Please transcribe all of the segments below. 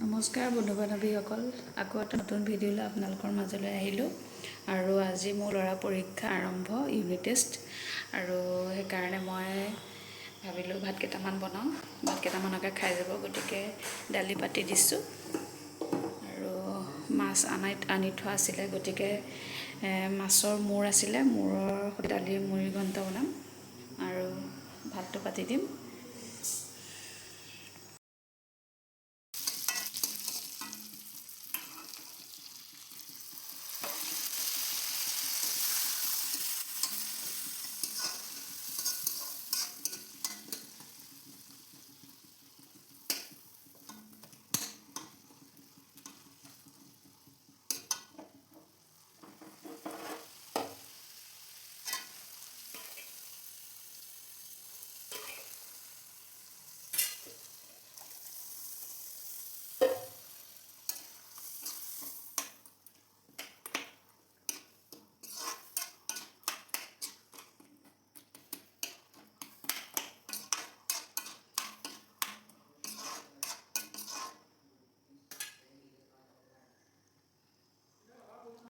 নমস্কাৰ বন্ধু বান্ধৱীসকল, আকৌ এটা নতুন ভিডিঅ'লৈ আপোনালোকৰ মাজলৈ আহিলোঁ। আৰু আজি মোৰ ল'ৰা পৰীক্ষা আৰম্ভ, ইউনিট টেষ্ট। আৰু সেইকাৰণে মই ভাবিলোঁ ভাত কেইটামান বনাওঁ, ভাত কেইটামানকে খাই যাব, গতিকে দালি পাতি দিছোঁ। আৰু মাছ আনি থোৱা আছিলে, গতিকে মাছৰ মূৰ আছিলে, মূৰৰ দালিৰ মুড়ি ঘণ্ট বনাম আৰু ভাতটো পাতি দিম।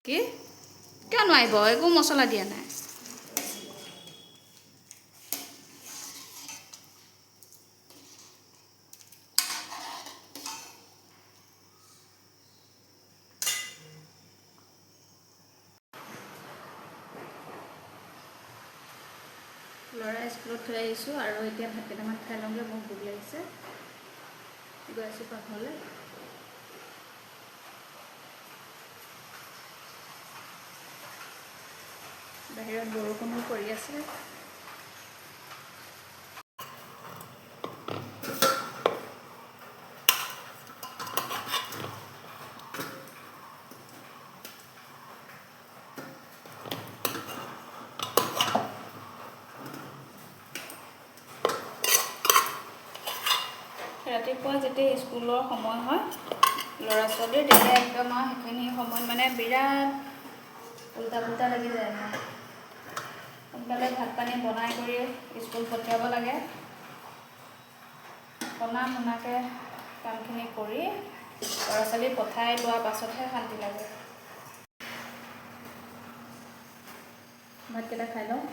কি কিয় নোৱাৰিব, একো মছলা দিয়া নাই। ল'ৰা স্কুলত থৈ আহিছোঁ আৰু এতিয়া ভাত কেইটামান খাই লওঁগৈ, মোক ভোক লাগিছে। গৈ আছোঁ পাকঘৰলৈ। বাহিৰত বৰষুণো পৰি আছে। ৰাতিপুৱা যেতিয়া স্কুলৰ সময় হয় ল'ৰা ছোৱালীৰ, তেতিয়া একদম আৰু সেইখিনি সময়ত মানে বিৰাট উল্টা পুল্টা লাগি যায়। সোনকালে ভাত পানী বনাই কৰি স্কুল পঠিয়াব লাগে। বনা শুনাকৈ কামখিনি কৰি ল'ৰা ছোৱালী পঠাই লোৱাৰ পাছতহে শান্তি লাগে। ভাতকেইটা খাই লওঁ।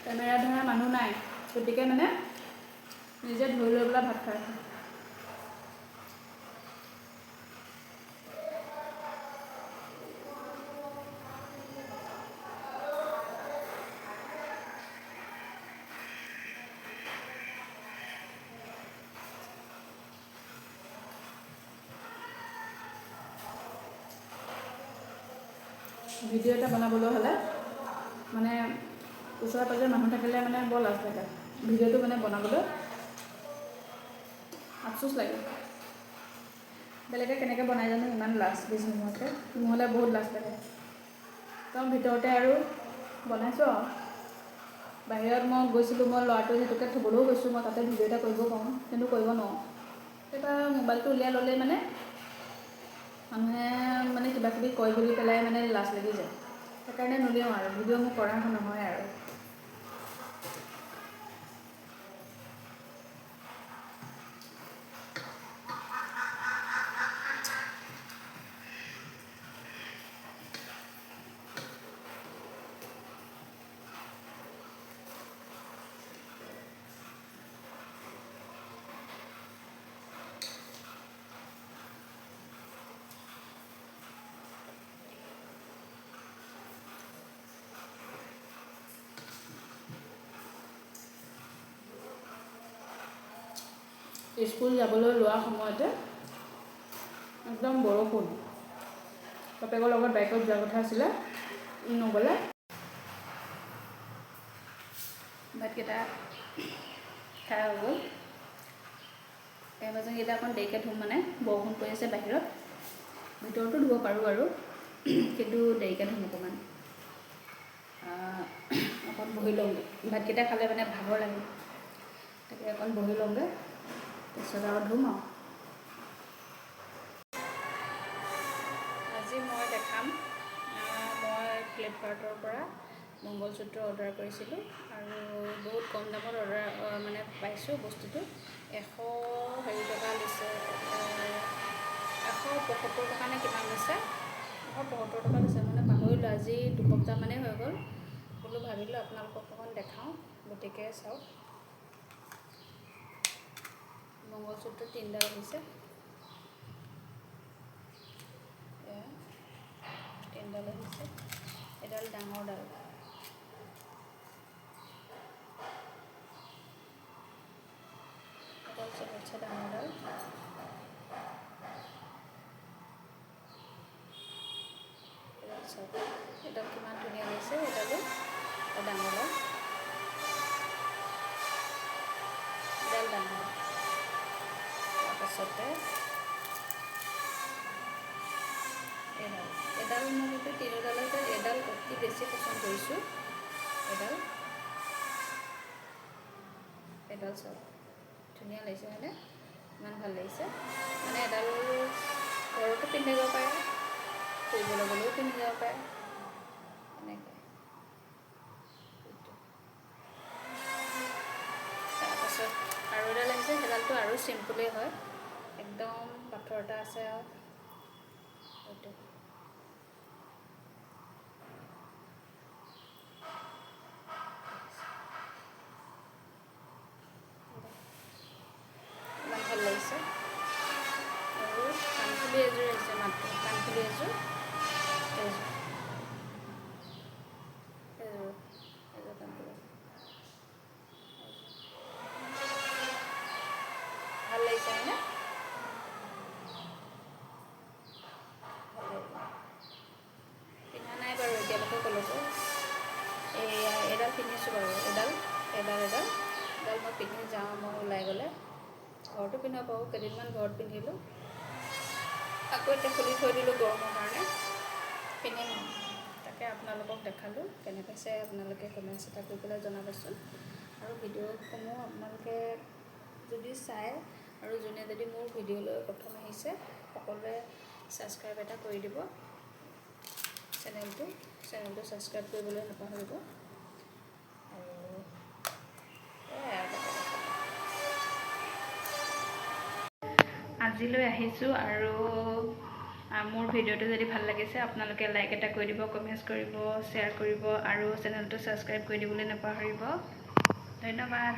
কেমেৰা ধৰা মানুহ নাই, গতিকে মানে নিজে ধৰি লৈ পেলাই ভাত খাই। ভিডিঅ' এটা বনাবলৈ হ'লে মানে ওচৰে পাঁজৰে মানুহ থাকিলে মানে বৰ লাজ লাগে। ভিডিঅ'টো মানে বনাবলৈ আফচোচ লাগে। বেলেগে কেনেকৈ বনাই জানো, ইমান লাজ বিজ নোহোৱাকৈ। নহ'লে বহুত লাজ লাগে। তেওঁ ভিতৰতে আৰু বনাইছোঁ আৰু। বাহিৰত মই গৈছিলোঁ, মই ল'ৰাটো সেইটোকে থ'বলৈও গৈছোঁ, মই তাতে ভিডিঅ' এটা কৰিব পাৰোঁ, কিন্তু কৰিব নোৱাৰোঁ। এটা মোবাইলটো উলিয়াই ল'লেই মানে মানুহে মানে কিবা কিবি কয় বুলি পেলাই মানে লাজ লাগি যায়। সেইকাৰণে নোলিয়াওঁ আৰু ভিডিঅ' মোৰ কৰা নহয় আৰু। স্কুল যাবলৈ লোৱাৰ সময়তে একদম বৰষুণ। বাপেকৰ লগত বাইকত যোৱাৰ কথা আছিলে, নগ'লে। ভাতকেইটা খাই হৈ গ'ল। বাচনকেইটা অকণ দেৰিকৈ ধুম, মানে বৰষুণ পৰি আছে বাহিৰত। ভিতৰতো ধুব পাৰোঁ আৰু, কিন্তু দেৰিকৈ ধুম অকণমান। অকণ বহি লওঁগৈ। ভাতকেইটা খালে মানে ভাগৰ লাগে, তাকে অকণ বহি লওঁগৈ, তাৰপিছত আৰু ধুম আৰু। ফ্লিপকাৰ্টৰ পৰা মংগলসূত্ৰ অৰ্ডাৰ কৰিছিলোঁ আৰু বহুত কম দামত মানে পাইছোঁ বস্তুটো। 100 টকা লৈছে, 175 টকা নে কিমান লৈছে, 175 টকা লৈছে, মানে পাহৰিলোঁ। আজি 2 সপ্তাহ মানেই হৈ গ'ল। বোলো ভাবিলোঁ আপোনালোকক অকণমান দেখাওঁ, গতিকে চাওক। মংগলসূত্ৰ 3ডাল আহিছে, 3ডাল আহিছে। এডাল ডাঙৰডাল, এডাল চবতছে ডাঙৰডাল, এডাল চাওক, এডাল কিমান ধুনীয়া লাগিছে। এডালো ডাঙৰডাল, এডাল ডাঙৰ। তাৰপাছতে এডাল মই কিন্তু 3ডালতে এডাল অতি বেছি পচন্দ কৰিছোঁ। এডাল চাওক, ধুনীয়া লাগিছে হয়নে? ইমান ভাল লাগিছে। মানে এডাল ঘৰতো পিন্ধি যাব পাৰে, ফুৰিবলৈ গ'লেও পিন্ধি যাব পাৰে, এনেকৈ। তাৰপাছত আৰু এডাল আহিছে, সেইডালটো আৰু চিম্পুলেই হয়, একদম পাথৰ এটা আছে আৰু এইটো। ইমান ভাল লাগিছে। আৰু কাণফুলি এযোৰ আহিছে, মাত্ৰ কাণফুলি এযোৰ, এযোৰ কাণফুলি ভাল লাগিছে হয়নে? পিন্ধা নাই বাৰু এতিয়ালৈকে কলৈকো। এডাল পিন্ধিছোঁ বাৰু, এডাল মই পিন্ধি যাওঁ, মই ওলাই গ'লে। ঘৰতো পিন্ধিব পাৰোঁ, কেইদিনমান ঘৰত পিন্ধিলোঁ, আকৌ এতিয়া খুলি থৈ দিলোঁ গৰমৰ কাৰণে, পিন্ধিম আৰু। তাকে আপোনালোকক দেখালোঁ, কেনে পাইছে আপোনালোকে কমেণ্টছ এটা কৰি পেলাই জনাবচোন। আৰু ভিডিঅ'সমূহ আপোনালোকে যদি চায় আৰু যোনে যদি মোৰ ভিডিঅ'লৈ প্ৰথম আহিছে, সকলোৱে ছাবস্ক্ৰাইব এটা কৰি দিব। চেনেলটো ছাবস্ক্ৰাইব কৰিবলৈ নাপাহৰিব। আৰু আজিলৈ আহিছোঁ। আৰু মোৰ ভিডিঅ'টো যদি ভাল লাগিছে আপোনালোকে লাইক এটা কৰি দিব, কমেণ্টছ কৰিব, শ্বেয়াৰ কৰিব আৰু চেনেলটো ছাবস্ক্ৰাইব কৰি দিবলৈ নাপাহৰিব। ধন্যবাদ।